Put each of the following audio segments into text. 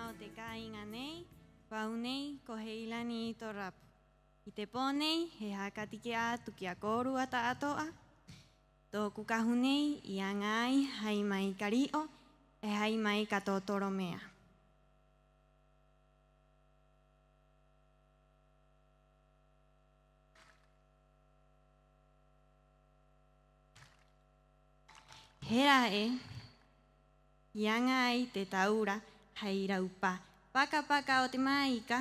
o te kainga nei, wau nei ko heilani to rapu. I te pōnei he hakatike atu ki a kōru ata atoa. Tōku kahu nei i angai hai mai kario e hai mai katotoro mea. Hera e, i angai te taura hai raupa. Paka paka o te maika.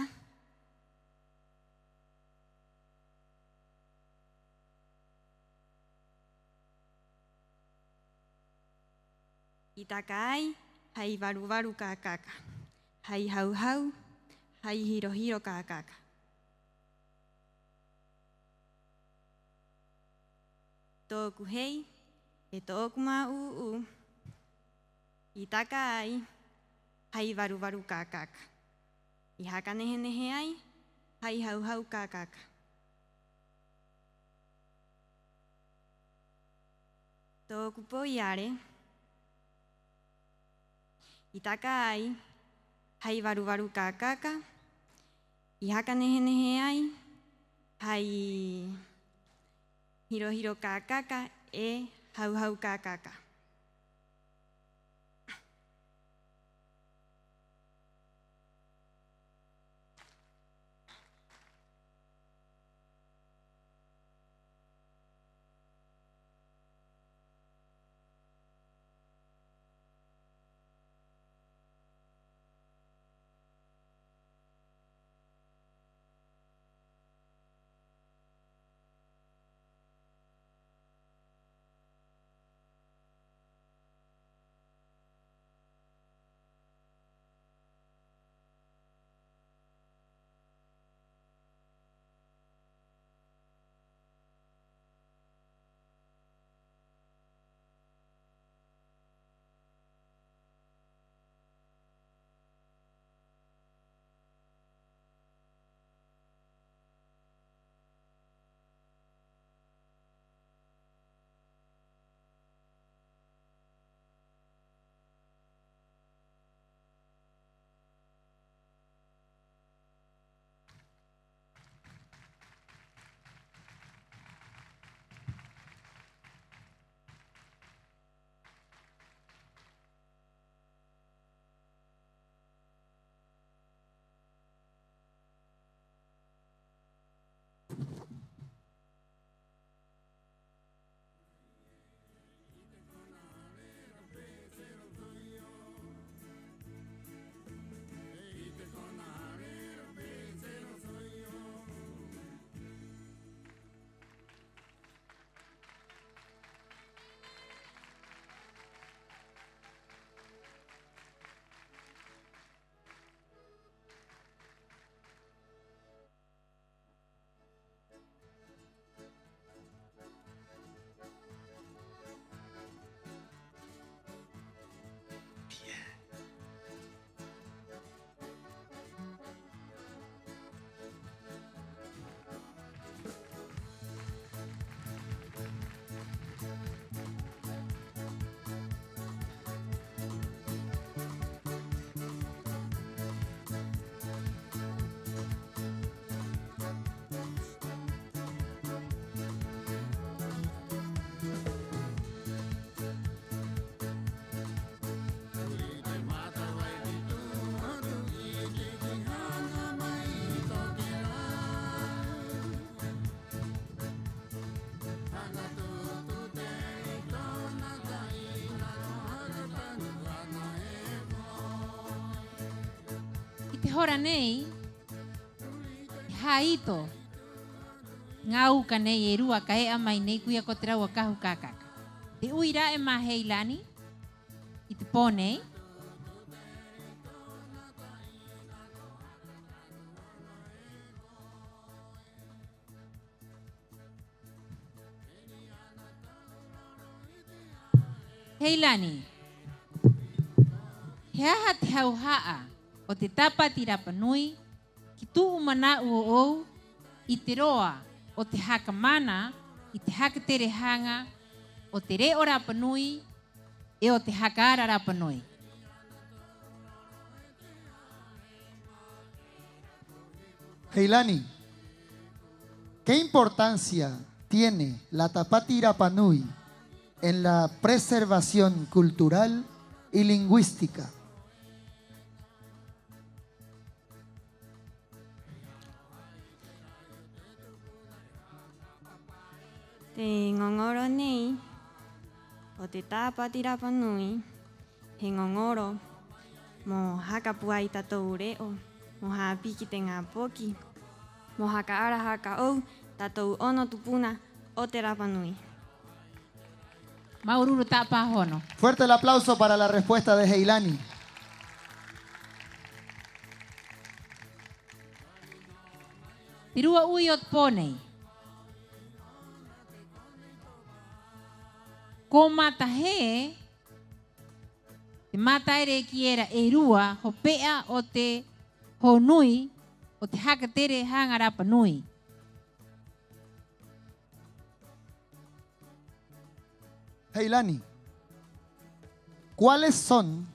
I takai, hai waru waru ka kaka. Hai hau hau, hai hiro hiro ka kaka. Tōku hei, e tōku mā uu. I takai, hai waru waru ka kaka. I haka nehe nehe ai, hai hau hau ka kaka. Tōku poiare, i takai, hai waru waru ka kaka. I haka nehe nehe ai, hai hiro hiro ka kaka e hau hau ka kaka. Te hora nei, haito, ngau ka nei e rua ka e amai nei kuia ko te raua kahu kakaka. Te uira e mahei lani, i te pōnei. Hei lani, he aha te hau haa, o te tapa ti Rapanui, ki tuu mana ou i te roa o te haka mana, i te haka tere hanga, o te re o Rapanui, e o te haka ara Rapanui. Heilani, ¿qué importancia tiene la Tapati Rapanui en la preservación cultural y lingüística? Te ngongoro nei, o te Tapati Rapanui, he ngongoro, mo hakapua i tatou reo, mo hapiki te ngā poki, mo haka ara haka au, tatou ono tupuna o te Rapanui. Maururu tapa hono. Fuerte el aplauso para la respuesta de Heilani. Tirua uyot ponei. Ko mata he, te mata ere ki era e rua ho pea o te honui o te hakatere hanga Rapanui. Heilani, ¿cuáles son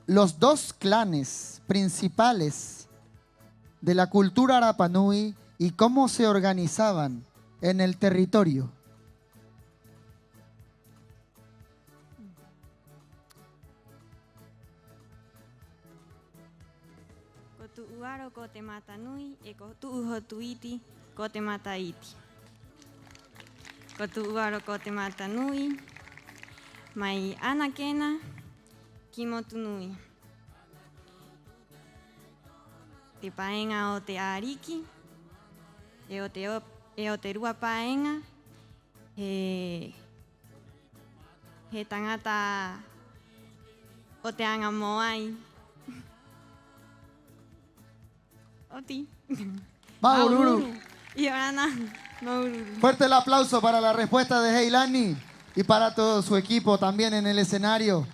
los dos clanes principales de la cultura Rapanui y cómo se organizaban en el territorio? Ko tu uaro ko te Matanui e ko tu uhotuiti ko te Mataiti. Ko tu uaro ko te Matanui, mai ana kena ki motunui. Te paenga o te ariki, e o te rua paenga, he tangata o te anga moai. Oti. Maururu. Y ahora Maururu. Fuerte el aplauso para la respuesta de Heilani y para todo su equipo también en el escenario.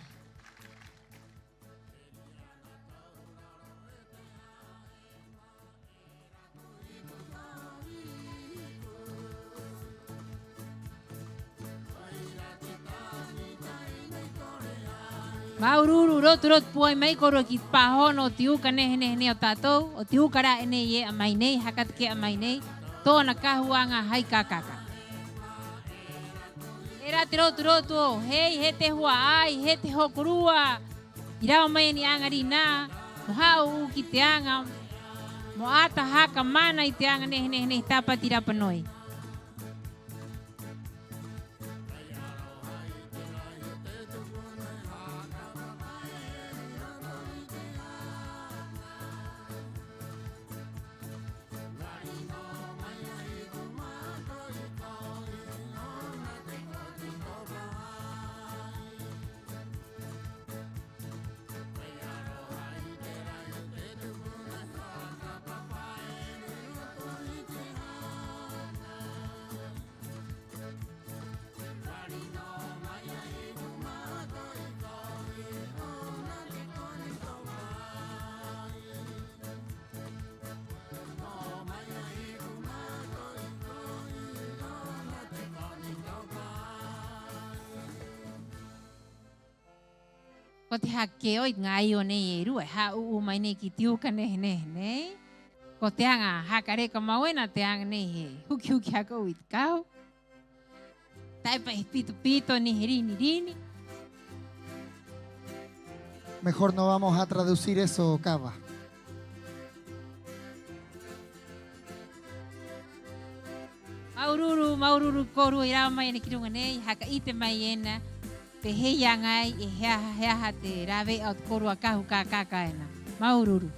Maururu rot puai mai koro ki pahono tiu kane hene o tatou o tiu kara ene ye amai nei hakat ke amai nei tōna kahuanga hai kakaka. Era te rotu hei he te hua ai he te hokurua irao mai ni angari nā mo hau ki te anga mo ata haka mana i te anga ne Tapati Rapanui. Ko te hake oi ngai o nei e rua, ha uu mai nei ki tiu ka nei. Ko te anga hakare ka mauena te anga nei he huki haka ui te kau. Taipa e pito ni he rini. Mejor no vamos a traducir eso, Cava. Maururu koru i rao mai ene ki runga nei, haka ite mai ena. Pe hea ngai e hea te rawe au te korua kahu ka kakaena. Maururu.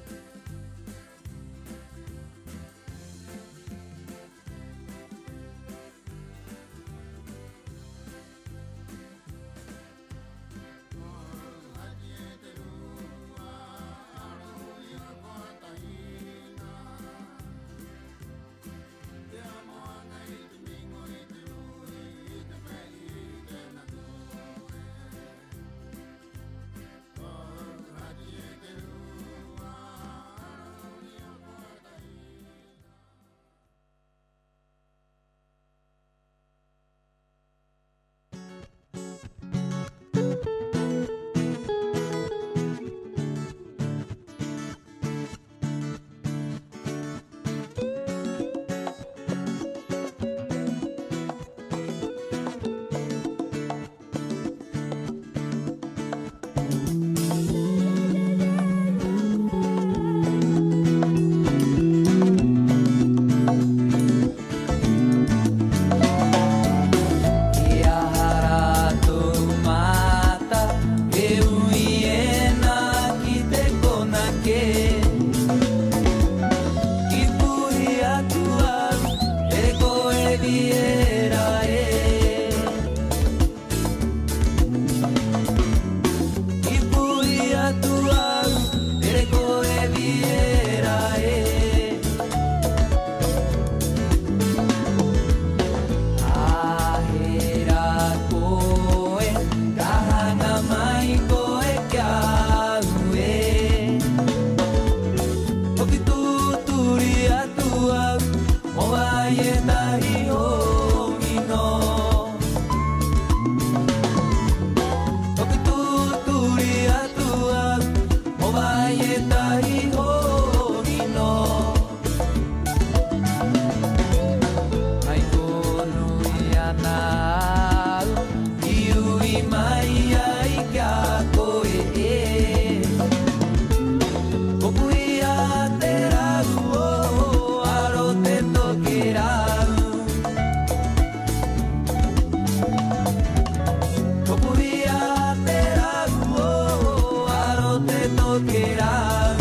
tokerau.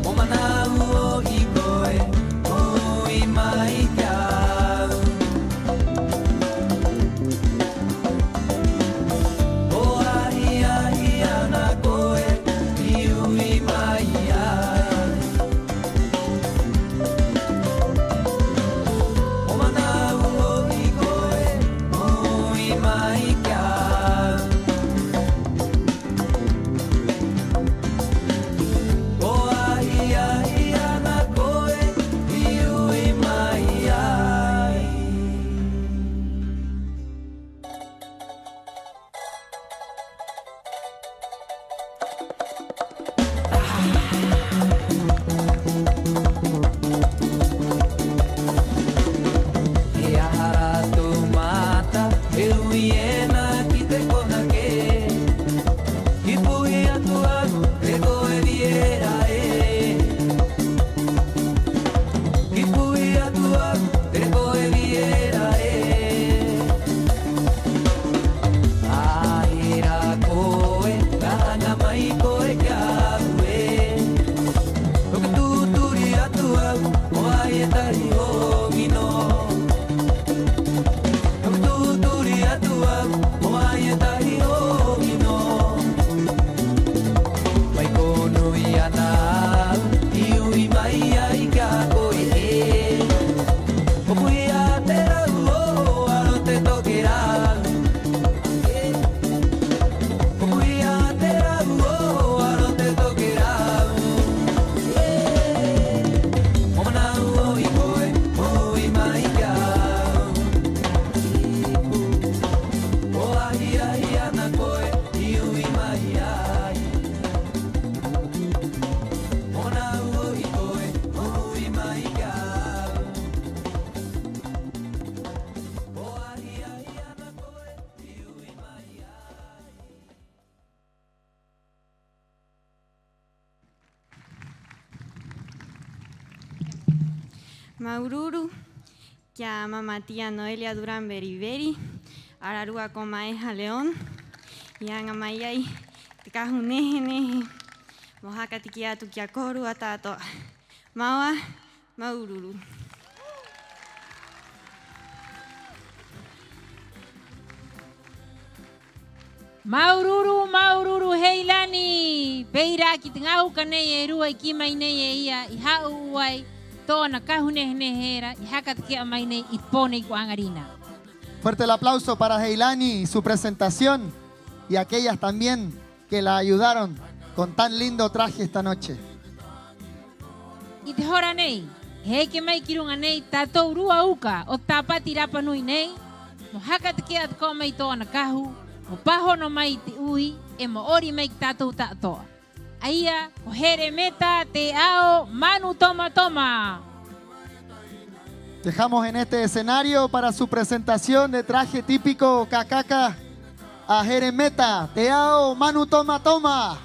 O manau o hikoe, o i mai kau. O ahi ahi ana koe, i ui mai ai. O manau o hikoe, o i mai kau. O ahi ahi ana koe, i ui mai ai. E ahara tō mata, e ui e nā ki te kona ke. I puhi atu aku, e koe viera e. I puhi atu aku, e koe viera e. Ahira koe, kahana mai koe kia ue. O ke tūturi atu aku, o ai e tahi o mino. O ke tūturi atu aku, o ai e tahi o mino. Mai kono i ana au, i ui mai ai ka koe e. O pui a te rau o, aro te toke rau. O pui a te rau o, aro te toke rau. O manau o i koe, o i mai kau. O ahi ahi ana koe, i ui mai ai. O manau o i koe, o i mai kau. O ahi ahi ana koe, i ui mai ai. Maururu, kia mama tía Noelia Durán Beriberi, Ararua Comaeja León, Ianga Mayai, Tikahu Nehe Nehe, Mohaka Tikiatu Kia Koru Atato, Maua, Maururu. Maururu, maururu, heilani. Peira ki te ngau ka nei e rua i ki mai nei e ia i hau uai. Tōna kahunehera y haka te kia mai nei i pone i kuangarina. Fuerte el aplauso para Heilani y su presentación y aquellas también que la ayudaron con tan lindo traje esta noche. I te hora nei, he ke mai ki runga nei tātou rua uka o tāpati rapa nui nei. Mo haka te kia te kō mai tōna kahu, mo pahono mai te ui e mo ori mai ki tātou tātoa. Aia, o here meta te ao manu toma toma. Dejamos en este escenario para su presentación de traje típico Cacaca a Jeremeta, Teao, Manu Toma Toma.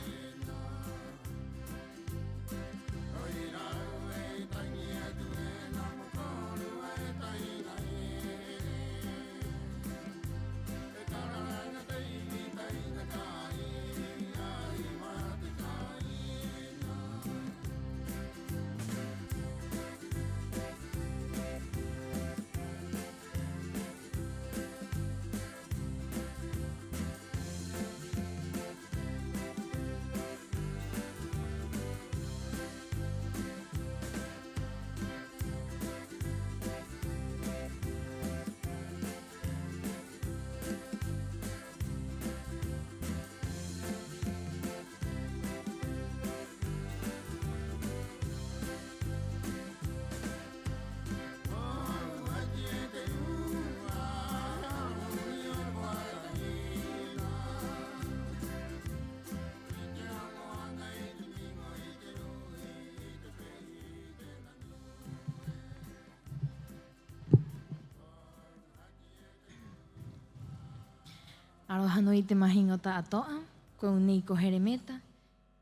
Aroha noi te mahingo ta atoa, ko nei ko Jeremeta,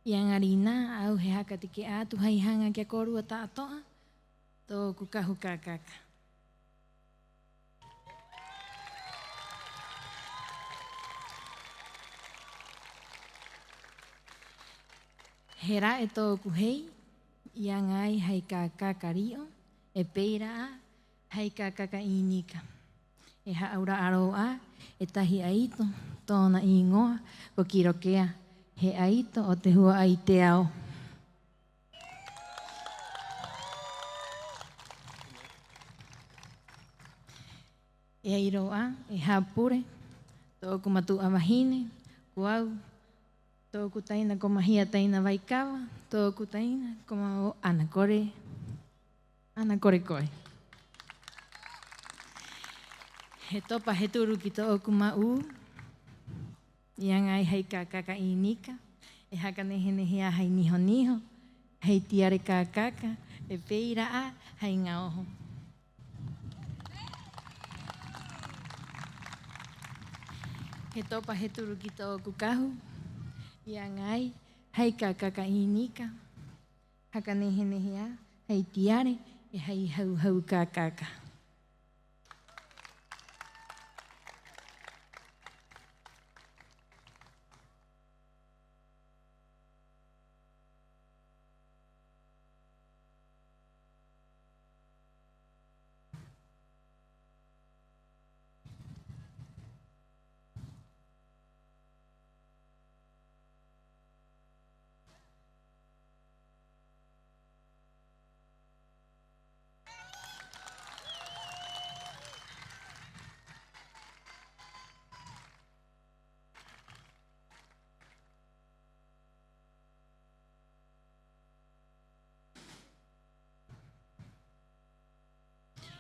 i angarina au he haka te ke atu hai hanga kia korua ta atoa, tō kukahu kakaka. Hera e tō kuhei, i angai hei ka kakario, e peira a, hei ka kakainika. E haaura aroa, e tahi aito, tōna i ngoa, ko kirokea, he aito o te hua ai te ao. E airoa, e hapure, tōku matu awahine, kuau, tōku taina ko mahia taina waikawa, tōku taina ko mau ana kore koe. He topa he turu ki tōku mau, i angai hei ka kakainika, e haka nehe a hei niho, hei tiare ka kaka, e peira a hei ngā oho. He topa he turu ki tōku kahu, i angai hei ka kakainika, haka nehe a hei tiare, e hei hau ka kaka.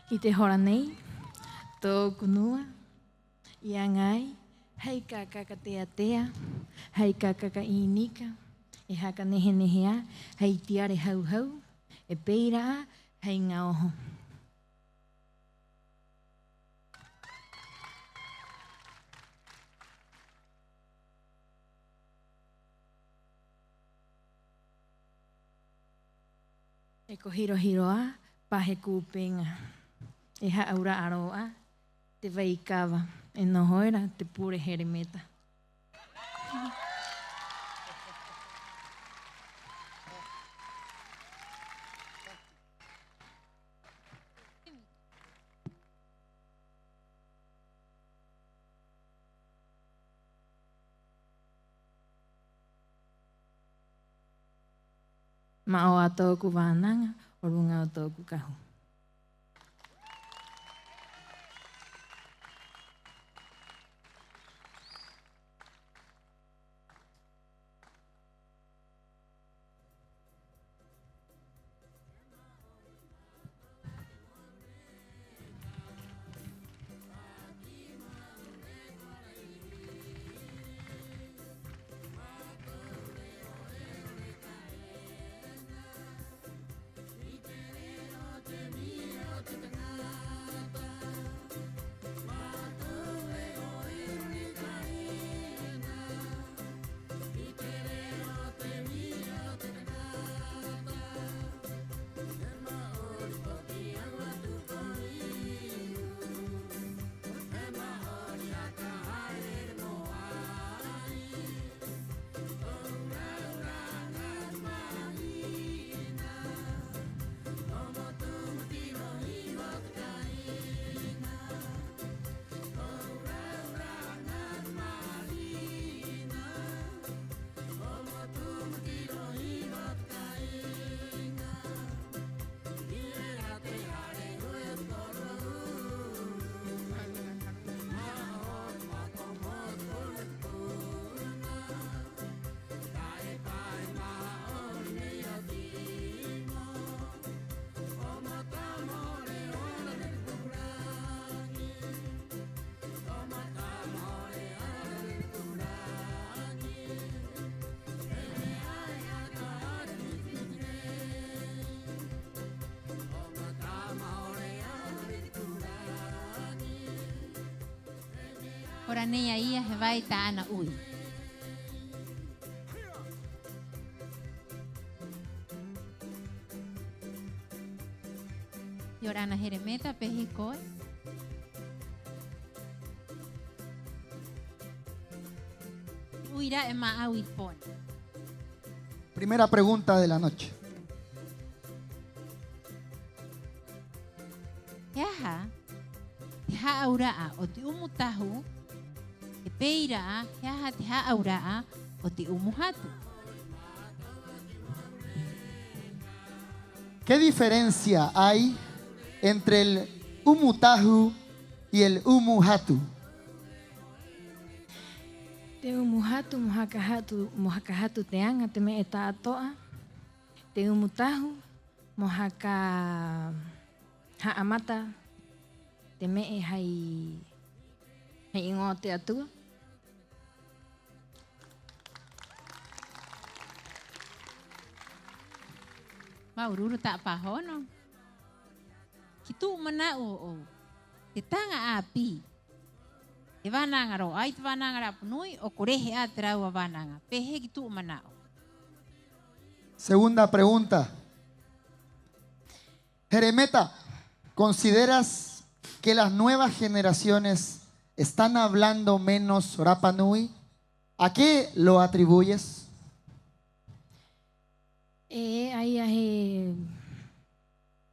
I te hora nei, tōku nua, i angai, hei ka kakatea, hei ka kakainika, e haka nehe a, hei tiare hau, e peira a, hei ngā oho. E ko hiro a, pahe kūpenga. E haaura aroa, te waikawa, e nohoera te pure heremeta. Mao a tōku wānanga, o runga o tōku kahu. Ora nei aia he vai ta ana ui. Yorana heremeta pehi koe. Uira e ma au i pone. Primera pregunta de la noche. Yaha, teha auraa o te umutahu, te peiraa, yaha teha auraa o te umuhatu. ¿Qué diferencia hay entre el umutahu y el umuhatu? Te umuhatu, mohakahatu te anga te me eta atoa. Te umutahu, mohaka haamata te me e hai ingo te atua. Maururu tak pahono. Kitu mana o te tanga api. Te wananga ro, ai te wananga ra punui o korehe a te raua wananga. Pehe kitu mana o. Segunda pregunta. Jeremeta, ¿consideras que las nuevas generaciones están hablando menos Rapa Nui? ¿A qué lo atribuyes? Ai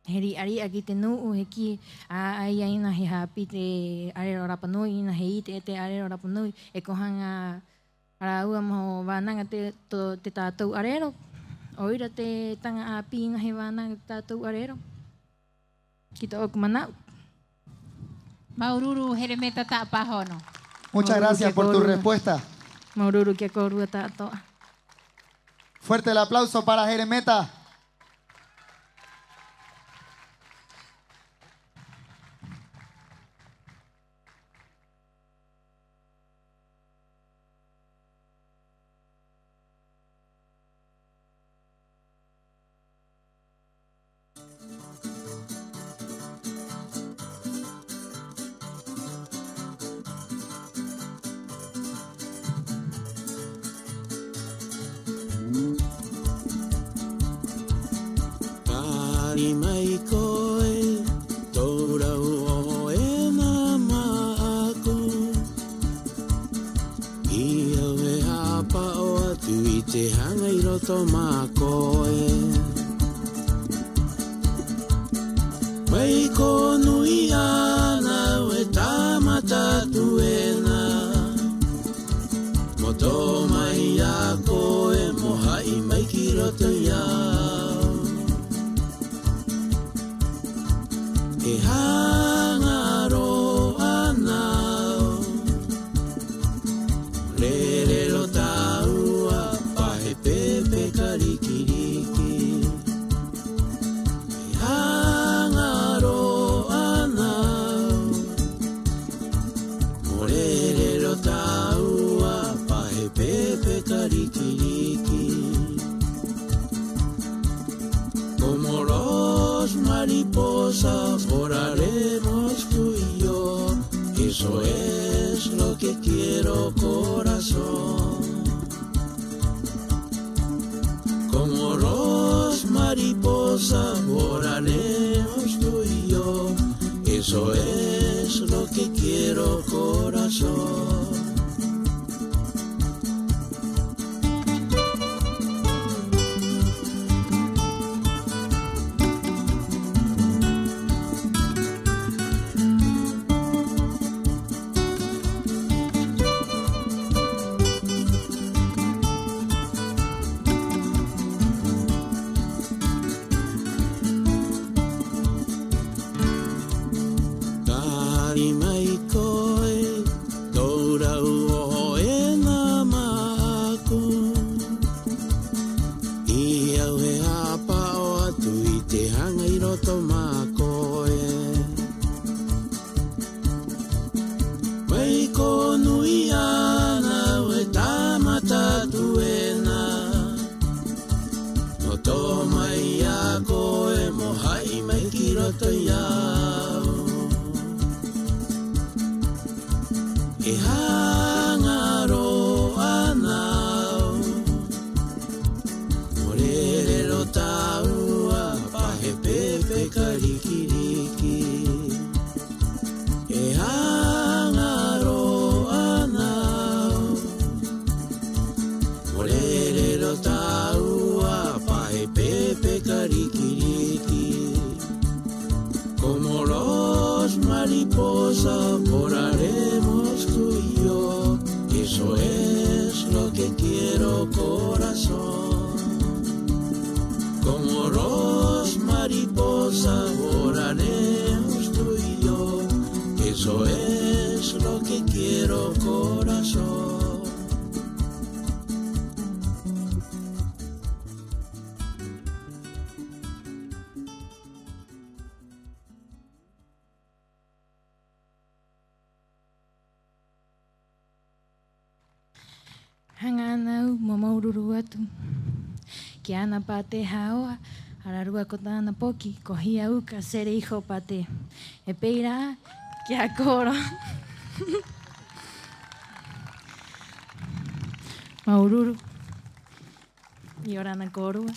heri ari aki te nuu heki ai aina he hapi te arero Rapa Nui ina he ite te arero Rapa Nui e kohanga araua mo wananga te tātou arero. Oira te tanga api ina he wananga te tātou arero. Kita oku manau. Maururu Jeremeta tak pahono. Muchas gracias por tu respuesta. Maururu kia korua tātoa. Fuerte el aplauso para Jeremeta. Mai koe, tōrau o e nā māku. I au e hapa o atu I te hanga I roto mā koe. Mai ko nui ana e tāmata tuena. Mo tō mai a koe, mo hai mai ki roto iau. E hangaro anau Rerero taua pahe pepe karikiriki E hangaro anau Rerero taua pahe pepe karikiriki Como los mariposas volaremos tú y yo, eso es lo que quiero, corazón. Como los mariposas volaremos tú y yo, eso es lo que quiero, corazón. Taua Eso es lo que quiero, corazón. Como los mariposas volaremos tú y yo. Eso es lo que quiero, corazón. Hanganau mamaururu atu. Ki ana pate haoa, ararua kotana poki, kohia uka sere hijo pate. E peira, ki a coro. Maururu. Y orana corua.